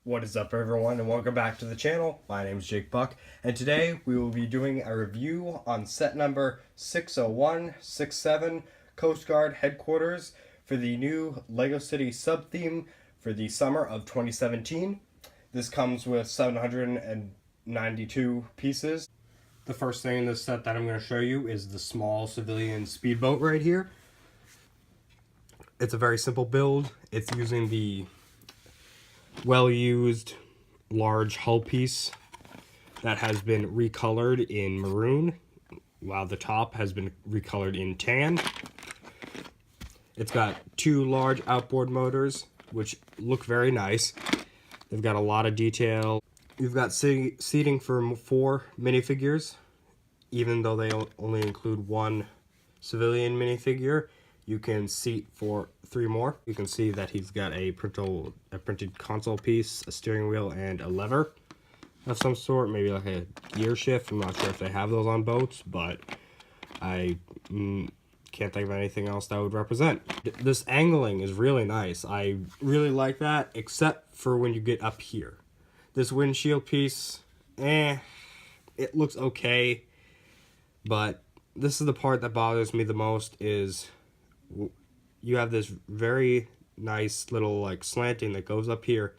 What is up, everyone, and welcome back to the channel. My name is Jake Buck, and today we will be doing a review on set number 60167 Coast Guard Headquarters for the new LEGO City sub-theme for the summer of 2017. This comes with 792 pieces. The first thing in this set that I'm going to show you is the small civilian speedboat right here. It's a very simple build. It's using the well-used large hull piece that has been recolored in maroon, while the top has been recolored in tan. It's got two large outboard motors, which look very nice. They've got a lot of detail. You've got seating for 4 minifigures, even though they only include 1 civilian minifigure. You can seat for 3 more. You can see that he's got a printed console piece, a steering wheel, and a lever of some sort, maybe like a gear shift. I'm not sure if they have those on boats, but I can't think of anything else that would represent. This angling is really nice. I really like that, except for when you get up here. This windshield piece, it looks okay, but this is the part that bothers me the most. Is you have this very nice little like slanting that goes up here,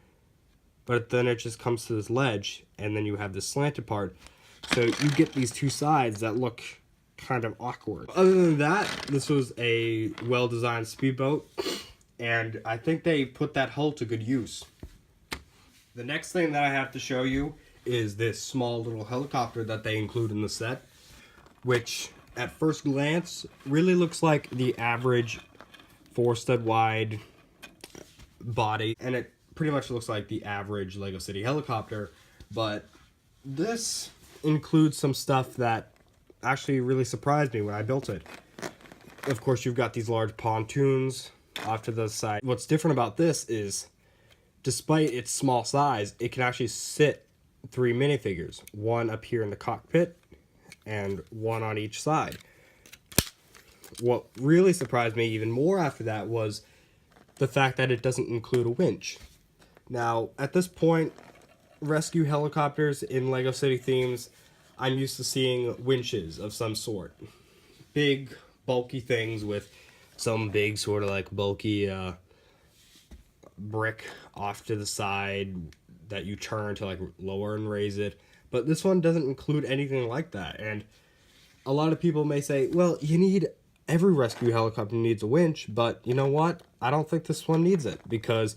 but then it just comes to this ledge, and then you have this slanted part, so you get these two sides that look kind of awkward. Other than that, this was a well-designed speedboat, and I think they put that hull to good use. The next thing that I have to show you is this small little helicopter that they include in the set, which at first glance really looks like the average 4-stud wide body, and it pretty much looks like the average LEGO City helicopter, but this includes some stuff that actually really surprised me when I built it. Of course, you've got these large pontoons off to the side. What's different about this is, despite its small size, it can actually sit 3 minifigures, 1 up here in the cockpit and 1 on each side. What really surprised me even more after that was the fact that it doesn't include a winch. Now, at this point, rescue helicopters in LEGO City themes, I'm used to seeing winches of some sort. Big, bulky things with some big sort of like bulky brick off to the side that you turn to like lower and raise it. But this one doesn't include anything like that. And a lot of people may say, well, every rescue helicopter needs a winch, but you know what? I don't think this one needs it, because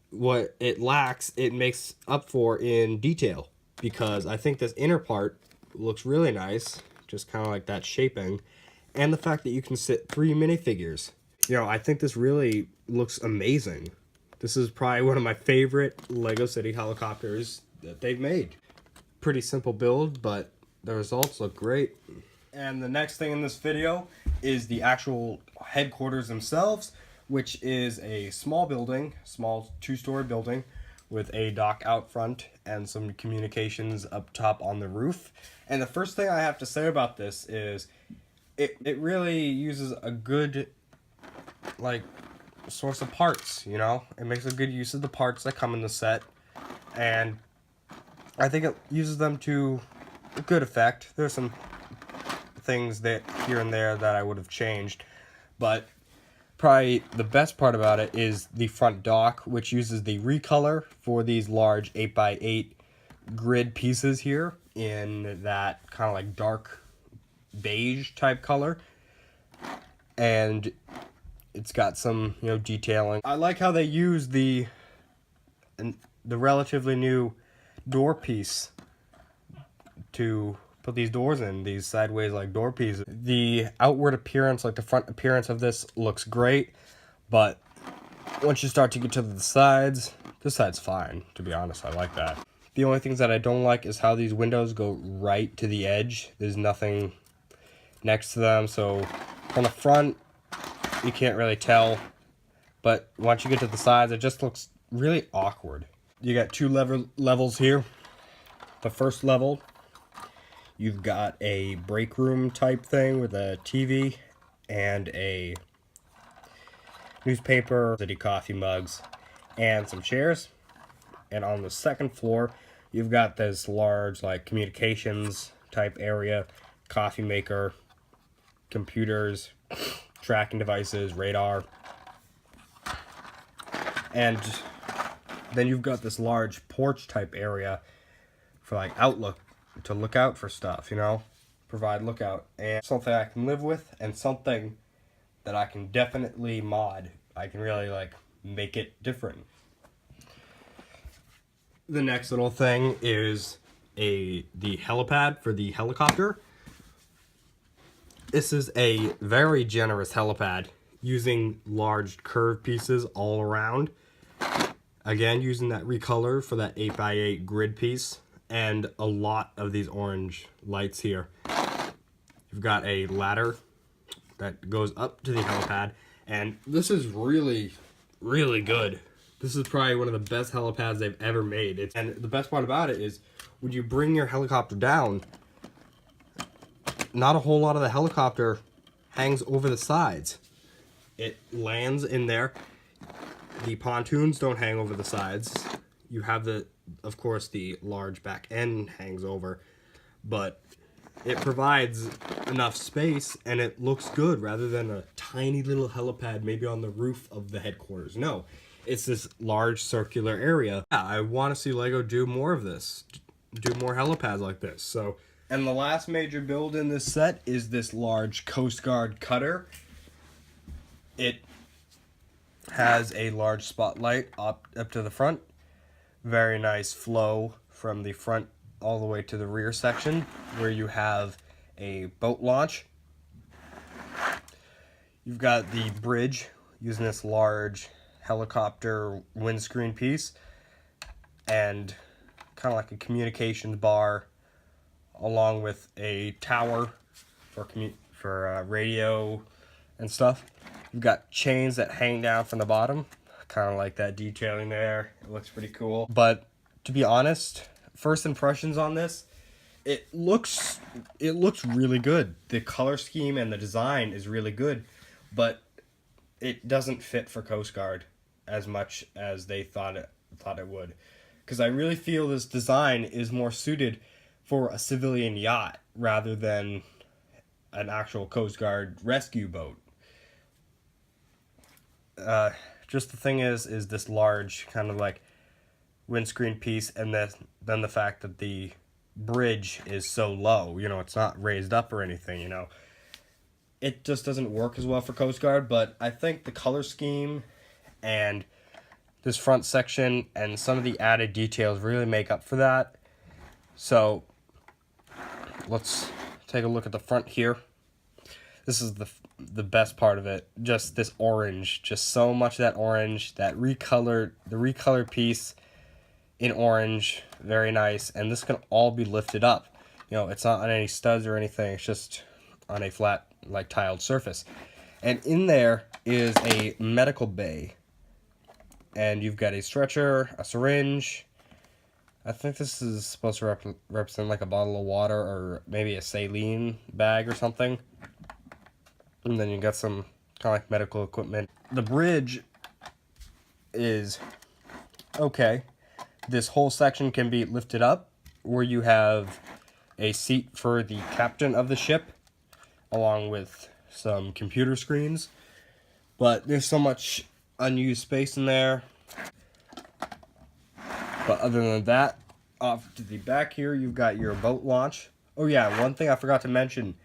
what it lacks, it makes up for in detail. Because I think this inner part looks really nice, just kind of like that shaping, and the fact that you can sit 3 minifigures. I think this really looks amazing. This is probably one of my favorite LEGO City helicopters that they've made. Pretty simple build, but the results look great. And the next thing in this video is the actual headquarters themselves, which is a small building, small 2-story building with a dock out front and some communications up top on the roof. And the first thing I have to say about this is it really uses a good source of parts. It makes a good use of the parts that come in the set, and I think it uses them to good effect. There's some things that here and there that I would have changed, but probably the best part about it is the front dock, which uses the recolor for these large 8x8 grid pieces here in that kind of like dark beige type color, and it's got some detailing. I like how they use the relatively new door piece to put these doors in, these sideways like door pieces. The outward appearance, like the front appearance of this, looks great, but once you start to get to the sides, this side's fine, to be honest. I like that. The only things that I don't like is how these windows go right to the edge. There's nothing next to them, so from the front you can't really tell, but once you get to the sides, it just looks really awkward. You got 2 levels here. The first level, you've got a break room type thing with a TV and a newspaper, city coffee mugs, and some chairs. And on the second floor, you've got this large, like, communications type area, coffee maker, computers, tracking devices, radar. And then you've got this large porch type area for, like, outlook, to look out for stuff, you know? Provide lookout. And something I can live with, and something that I can definitely mod. I can really, like, make it different. The next little thing is the helipad for the helicopter. This is a very generous helipad using large curved pieces all around. Again, using that recolor for that 8x8 grid piece, and a lot of these orange lights here. You've got a ladder that goes up to the helipad, and this is really, really good. This is probably one of the best helipads they've ever made. And the best part about it is, when you bring your helicopter down, not a whole lot of the helicopter hangs over the sides. It lands in there. The pontoons don't hang over the sides. You have of course, the large back end hangs over, but it provides enough space and it looks good rather than a tiny little helipad maybe on the roof of the headquarters. No, it's this large circular area. Yeah, I want to see LEGO do more of this, do more helipads like this. So, and the last major build in this set is this large Coast Guard cutter. It has a large spotlight up to the front. Very nice flow from the front all the way to the rear section, where you have a boat launch. You've got the bridge using this large helicopter windscreen piece, and kind of like a communications bar, along with a tower for radio and stuff. You've got chains that hang down from the bottom, kind of like that detailing there. It looks pretty cool. But to be honest, first impressions on this, it looks really good. The color scheme and the design is really good, but it doesn't fit for Coast Guard as much as they thought it would. Because I really feel this design is more suited for a civilian yacht rather than an actual Coast Guard rescue boat. Just the thing is this large kind of like windscreen piece, and then the fact that the bridge is so low, you know, it's not raised up or anything, you know. It just doesn't work as well for Coast Guard, but I think the color scheme and this front section and some of the added details really make up for that. So let's take a look at the front here. This is the best part of it. Just this orange, just so much of that orange, the recolored piece in orange, very nice. And this can all be lifted up. You know, it's not on any studs or anything. It's just on a flat, like, tiled surface. And in there is a medical bay. And you've got a stretcher, a syringe. I think this is supposed to represent like a bottle of water or maybe a saline bag or something. And then you got some kind of like medical equipment. The bridge is okay. This whole section can be lifted up, where you have a seat for the captain of the ship, along with some computer screens. But there's so much unused space in there. But other than that, off to the back here, you've got your boat launch. Oh yeah, one thing I forgot to mention,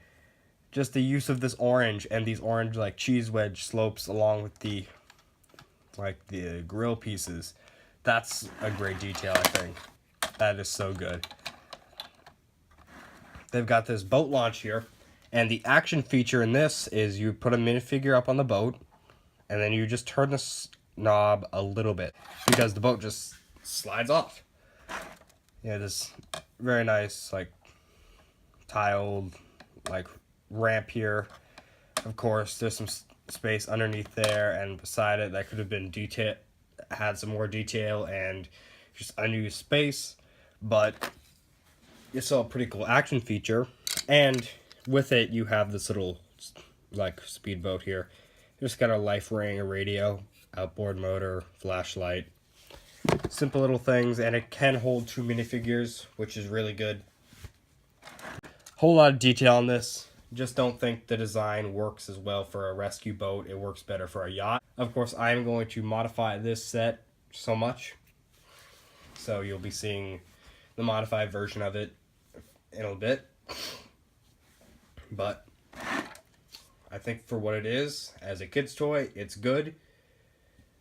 just the use of this orange and these orange like cheese wedge slopes along with the grill pieces. That's a great detail, I think. That is so good. They've got this boat launch here, and the action feature in this is you put a minifigure up on the boat, and then you just turn this knob a little bit, because the boat just slides off. Yeah, this very nice, like, tiled, like, ramp here. Of course, there's some space underneath there and beside it that could have been had some more detail and just unused space, but it's still a pretty cool action feature. And with it, you have this little, like, speedboat here. You just got a life ring, a radio, outboard motor, flashlight. Simple little things, and it can hold 2 minifigures, which is really good. Whole lot of detail on this. Just don't think the design works as well for a rescue boat. It works better for a yacht. Of course, I am going to modify this set so much, so you'll be seeing the modified version of it in a bit. But I think for what it is, as a kid's toy, it's good.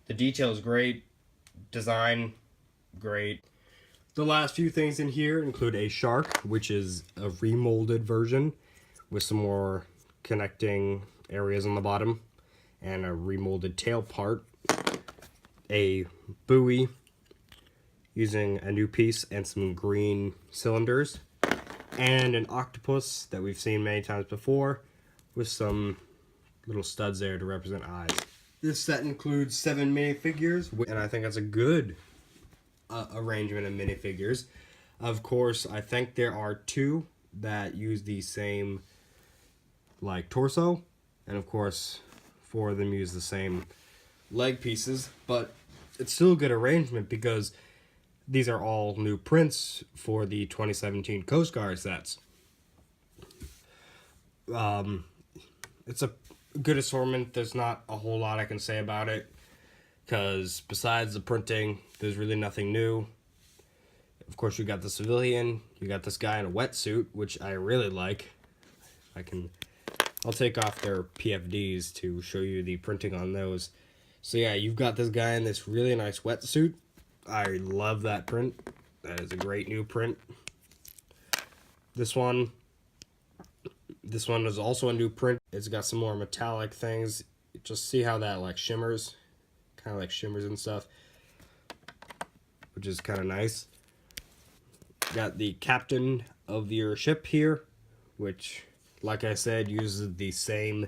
The detail is great. Design, great. The last few things in here include a shark, which is a remolded version with some more connecting areas on the bottom, and a remolded tail part, a buoy using a new piece and some green cylinders, and an octopus that we've seen many times before with some little studs there to represent eyes. This set includes 7 minifigures, and I think that's a good arrangement of minifigures. Of course, I think there are 2 that use the same torso, and of course 4 of them use the same leg pieces, but it's still a good arrangement because these are all new prints for the 2017 Coast Guard sets. It's a good assortment. There's not a whole lot I can say about it, because besides the printing, there's really nothing new. Of course, you got the civilian, you got this guy in a wetsuit, which I really like. I'll take off their PFDs to show you the printing on those. So yeah, you've got this guy in this really nice wetsuit. I love that print. That is a great new print. This one is also a new print. It's got some more metallic things. Just see how that shimmers. Kind of shimmers and stuff, which is kind of nice. Got the captain of your ship here, which, like I said, uses the same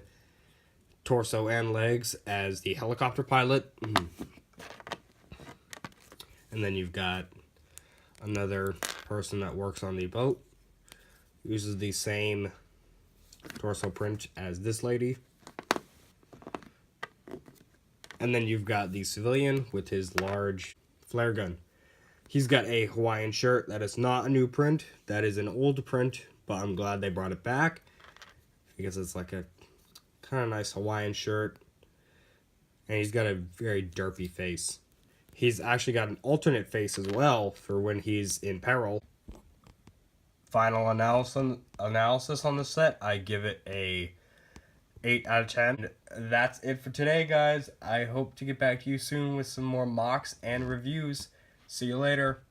torso and legs as the helicopter pilot. And then you've got another person that works on the boat, uses the same torso print as this lady. And then you've got the civilian with his large flare gun. He's got a Hawaiian shirt that is not a new print. That is an old print, but I'm glad they brought it back, because it's like a kind of nice Hawaiian shirt. And he's got a very derpy face. He's actually got an alternate face as well for when he's in peril. Final analysis on the set, I give it a 8 out of 10. That's it for today, guys. I hope to get back to you soon with some more mocks and reviews. See you later.